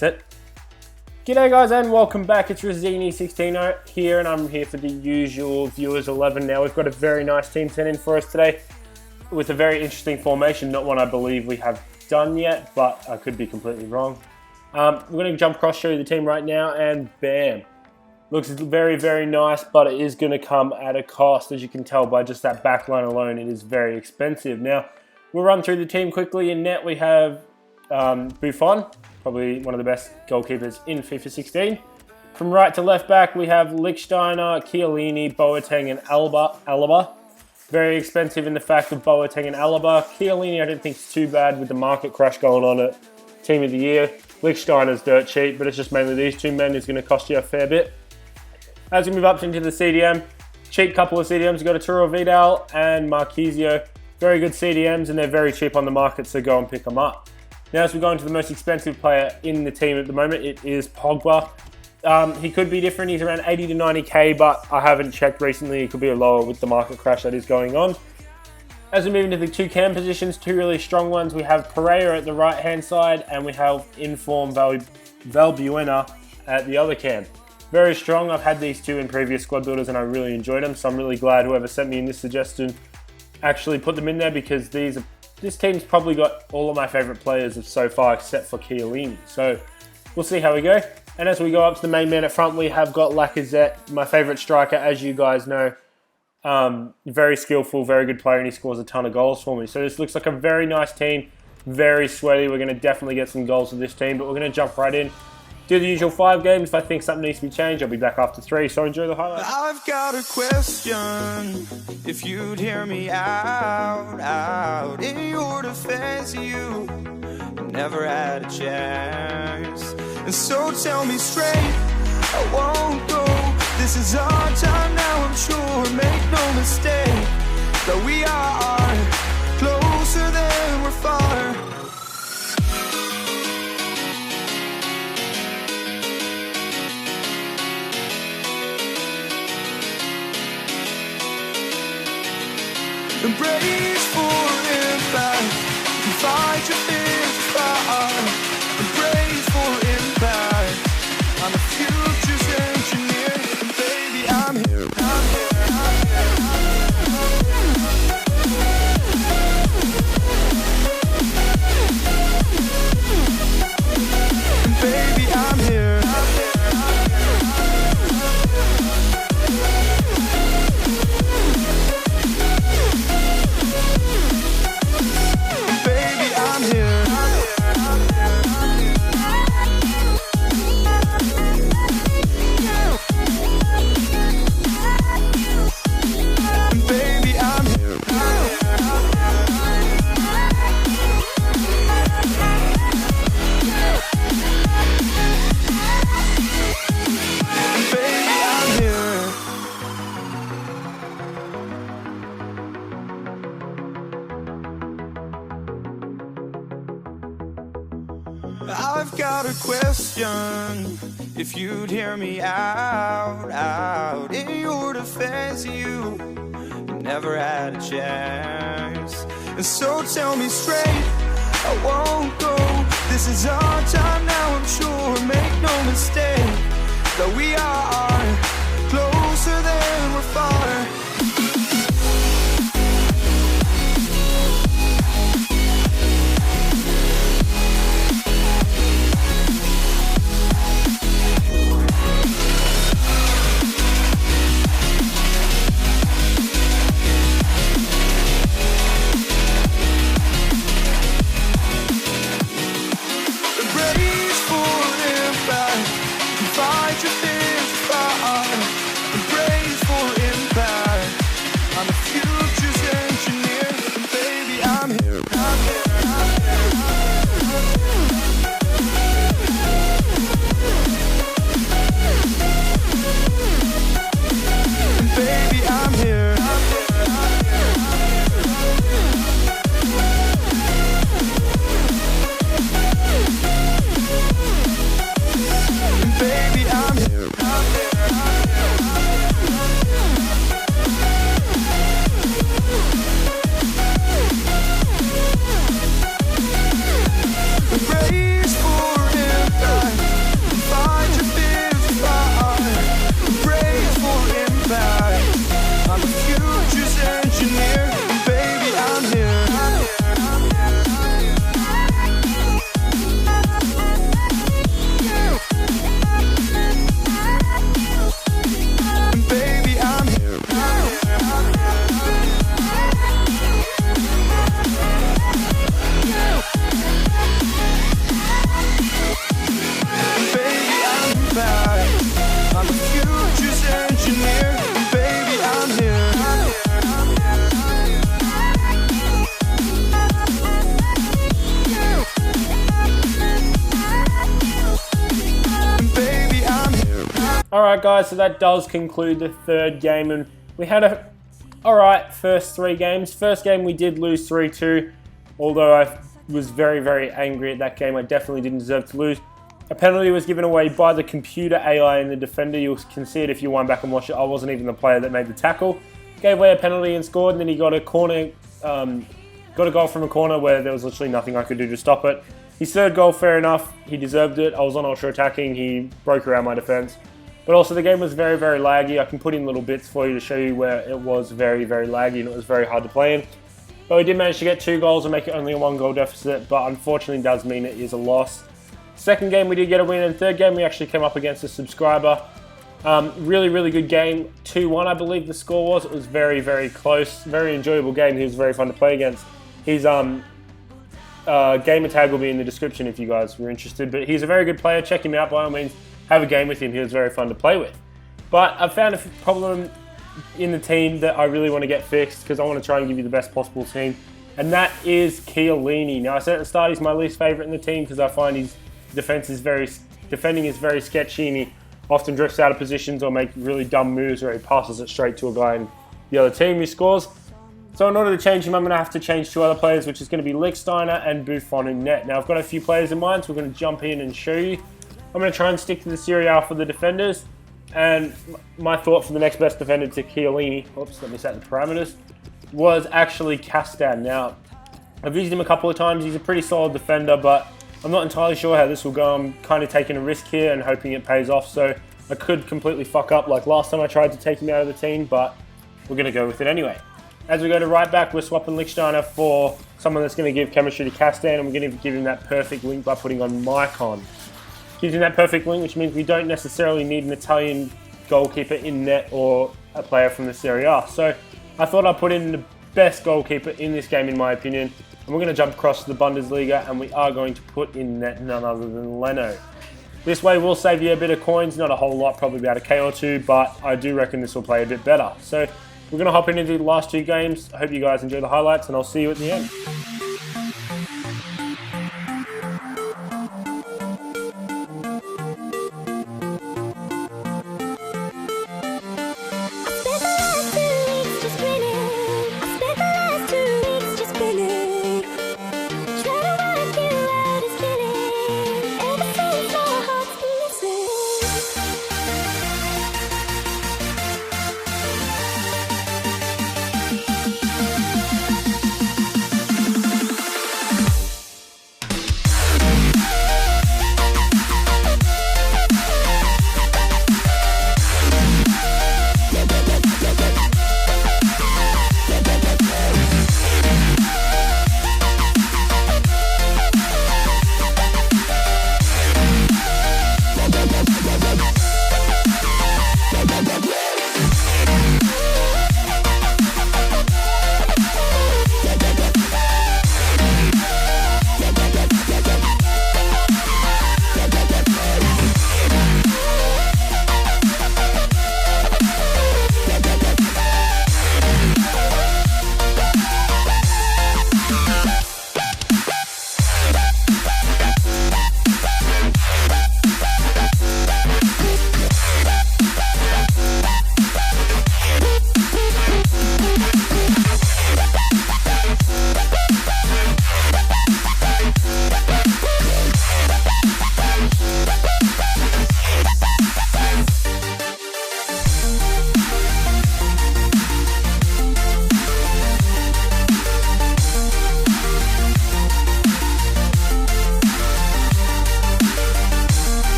Set. G'day guys and welcome back. It's jamesyTheBEAST here and I'm here for the usual viewers 11. Now we've got a very nice team sent in for us today with a very interesting formation, not one I believe we have done yet, but I could be completely wrong. We're going to jump across, show you the team right now, and bam. Looks very, very nice, but it is going to come at a cost. As you can tell by just that back line alone, it is very expensive. Now, we'll run through the team quickly. In net, we have Buffon, probably one of the best goalkeepers in FIFA 16. From right to left back, we have Lichtsteiner, Chiellini, Boateng, and Alaba. Very expensive in the fact of Boateng and Alaba. Chiellini, I don't think it's too bad with the market crash going on at Team of the Year. Lichtsteiner's dirt cheap, but it's just mainly these two men is going to cost you a fair bit. As we move up into the CDM, cheap couple of CDMs. You've got Arturo Vidal and Marquisio. Very good CDMs, and they're very cheap on the market, so go and pick them up. Now, as we go into the most expensive player in the team at the moment, it is Pogba. He could be different. He's around 80 to 90k, but I haven't checked recently. He could be a lower with the market crash that is going on. As we move into the two cam positions, two really strong ones, we have Pereira at the right-hand side, and we have Inform Valbuena at the other cam. Very strong. I've had these two in previous squad builders, and I really enjoyed them, so I'm really glad whoever sent me in this suggestion actually put them in there, because this team's probably got all of my favourite players so far except for Chiellini. So we'll see how we go. And as we go up to the main man at front, we have got Lacazette, my favourite striker, as you guys know. Very skillful, very good player, and he scores a ton of goals for me. So this looks like a very nice team, very sweaty. We're going to definitely get some goals with this team, but we're going to jump right in. Do the usual 5 games. If I think something needs to be changed, I'll be back after 3, so enjoy the highlights. I've got a question, if you'd hear me out. In your defense, you never had a chance. And so tell me straight, I won't go. This is our time now, I'm sure. Make no mistake, that we are closer than we're far. Embrace for impact, fight your fears fire. Embrace for impact, I'm the future's engineer. And baby, I'm here, I'm here, I'm here, and baby, I'm here, I'm here. I've got a question, if you'd hear me out. In your defense, you never had a chance. And so tell me straight, I won't go. This is our time now, I'm sure. Make no mistake, that we are closer than we're far. Fight your fears Alright guys, so that does conclude the third game, and we had a alright first 3 games. First game we did lose 3-2, although I was very, very angry at that game. I definitely didn't deserve to lose. A penalty was given away by the computer AI and the defender. You can see it if you wind back and watch it. I wasn't even the player that made the tackle. Gave away a penalty and scored, and then he got a corner, got a goal from a corner where there was literally nothing I could do to stop it. His third goal, fair enough. He deserved it. I was on ultra attacking. He broke around my defense. But also the game was very, very laggy. I can put in little bits for you to show you where it was very, very laggy and it was very hard to play in. But we did manage to get 2 goals and make it only a 1 goal deficit, but unfortunately does mean it is a loss. Second game we did get a win, and third game we actually came up against a subscriber. Really, really good game. 2-1 I believe the score was. It was very, very close. Very enjoyable game. He was very fun to play against. His gamer tag will be in the description if you guys were interested. But he's a very good player. Check him out by all means. Have a game with him. He was very fun to play with. But I've found a problem in the team that I really want to get fixed because I want to try and give you the best possible team. And that is Chiellini. Now I said at the start he's my least favourite in the team because I find his defending is very sketchy, and he often drifts out of positions or makes really dumb moves where he passes it straight to a guy in the other team who scores. So in order to change him, I'm going to have to change 2 other players, which is going to be Lichtsteiner and Buffon in net. Now I've got a few players in mind, so we're going to jump in and show you. I'm going to try and stick to the Serie A for the defenders, and my thought for the next best defender to Chiellini, oops, let me set the parameters, was actually Gassar. Now, I've used him a couple of times. He's a pretty solid defender, but I'm not entirely sure how this will go. I'm kind of taking a risk here and hoping it pays off, so I could completely fuck up like last time I tried to take him out of the team, but we're going to go with it anyway. As we go to right back, we're swapping Lichtsteiner for someone that's going to give chemistry to Gassar, and we're going to give him that perfect link by putting on Maicon. Gives him that perfect link, which means we don't necessarily need an Italian goalkeeper in net or a player from the Serie A. So I thought I'd put in the best goalkeeper in this game, in my opinion. And we're going to jump across to the Bundesliga, and we are going to put in net none other than Leno. This way we'll save you a bit of coins, not a whole lot, probably about a K or 2, but I do reckon this will play a bit better. So we're going to hop into the last 2 games. I hope you guys enjoy the highlights, and I'll see you at the end.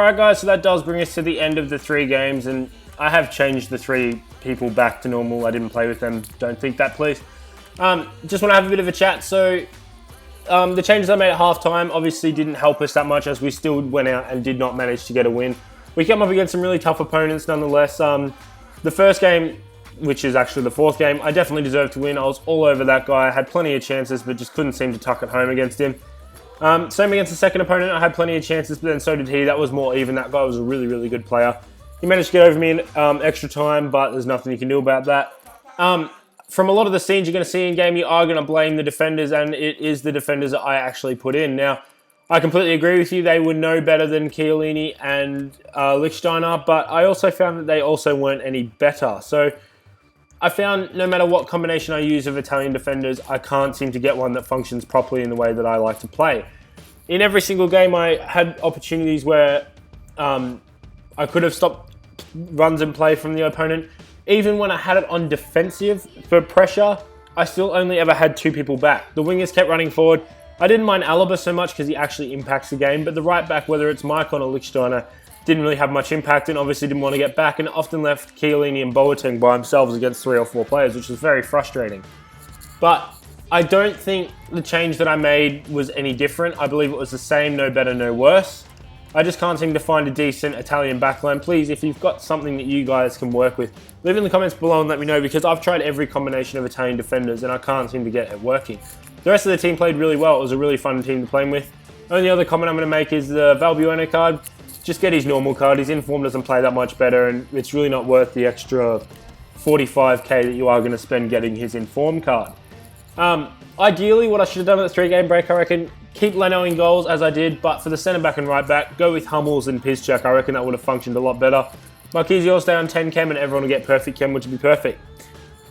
Alright guys, so that does bring us to the end of the 3 games, and I have changed the 3 people back to normal. I didn't play with them, don't think that please. Just want to have a bit of a chat. So the changes I made at halftime obviously didn't help us that much, as we still went out and did not manage to get a win. We came up against some really tough opponents nonetheless. The first game, which is actually the 4th game, I definitely deserved to win. I was all over that guy. I had plenty of chances, but just couldn't seem to tuck it home against him. Same against the second opponent. I had plenty of chances, but then so did he. That was more even. That guy was a really, really good player. He managed to get over me in extra time, but there's nothing you can do about that. From a lot of the scenes you're going to see in game, you are going to blame the defenders, and it is the defenders that I actually put in. Now, I completely agree with you. They were no better than Chiellini and Lichtsteiner, but I also found that they also weren't any better. So I found no matter what combination I use of Italian defenders, I can't seem to get one that functions properly in the way that I like to play. In every single game, I had opportunities where I could have stopped runs and play from the opponent. Even when I had it on defensive for pressure, I still only ever had 2 people back. The wingers kept running forward. I didn't mind Alaba so much because he actually impacts the game, but the right back, whether it's Maicon or Lichtsteiner, didn't really have much impact and obviously didn't want to get back, and often left Chiellini and Boateng by themselves against 3 or 4 players, which was very frustrating. But I don't think the change that I made was any different. I believe it was the same, no better, no worse. I just can't seem to find a decent Italian backline. Please, if you've got something that you guys can work with, leave it in the comments below and let me know, because I've tried every combination of Italian defenders and I can't seem to get it working. The rest of the team played really well. It was a really fun team to play with. Only other comment I'm going to make is the Valbuena card. Just get his normal card. His inform doesn't play that much better, and it's really not worth the extra 45k that you are going to spend getting his inform card. Ideally, what I should have done at the 3-game break, I reckon, keep Leno in goals as I did, but for the centre back and right back, go with Hummels and Piszczek. I reckon that would have functioned a lot better. Marquise will stay on 10 chem and everyone will get perfect chem, which would be perfect.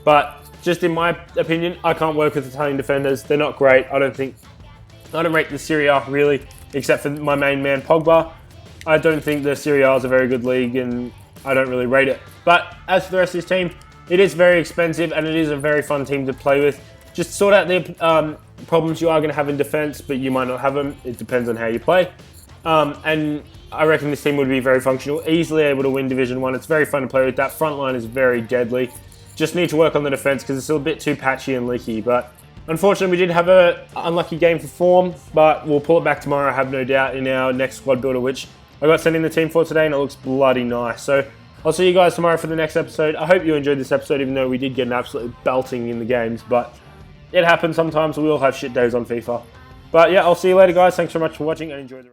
But just in my opinion, I can't work with Italian defenders. They're not great. I don't rate the Serie A really, except for my main man Pogba. I don't think the Serie A is a very good league, and I don't really rate it. But as for the rest of this team, it is very expensive and it is a very fun team to play with. Just sort out the problems you are going to have in defense, but you might not have them. It depends on how you play. And I reckon this team would be very functional, easily able to win Division 1. It's very fun to play with. That front line is very deadly. Just need to work on the defense because it's still a bit too patchy and leaky. But unfortunately, we did have an unlucky game for form, but we'll pull it back tomorrow, I have no doubt, in our next squad builder, which I got sent in the team for today, and it looks bloody nice. So I'll see you guys tomorrow for the next episode. I hope you enjoyed this episode, even though we did get an absolute belting in the games, but it happens sometimes. We all have shit days on FIFA. But yeah, I'll see you later, guys. Thanks so much for watching and enjoy the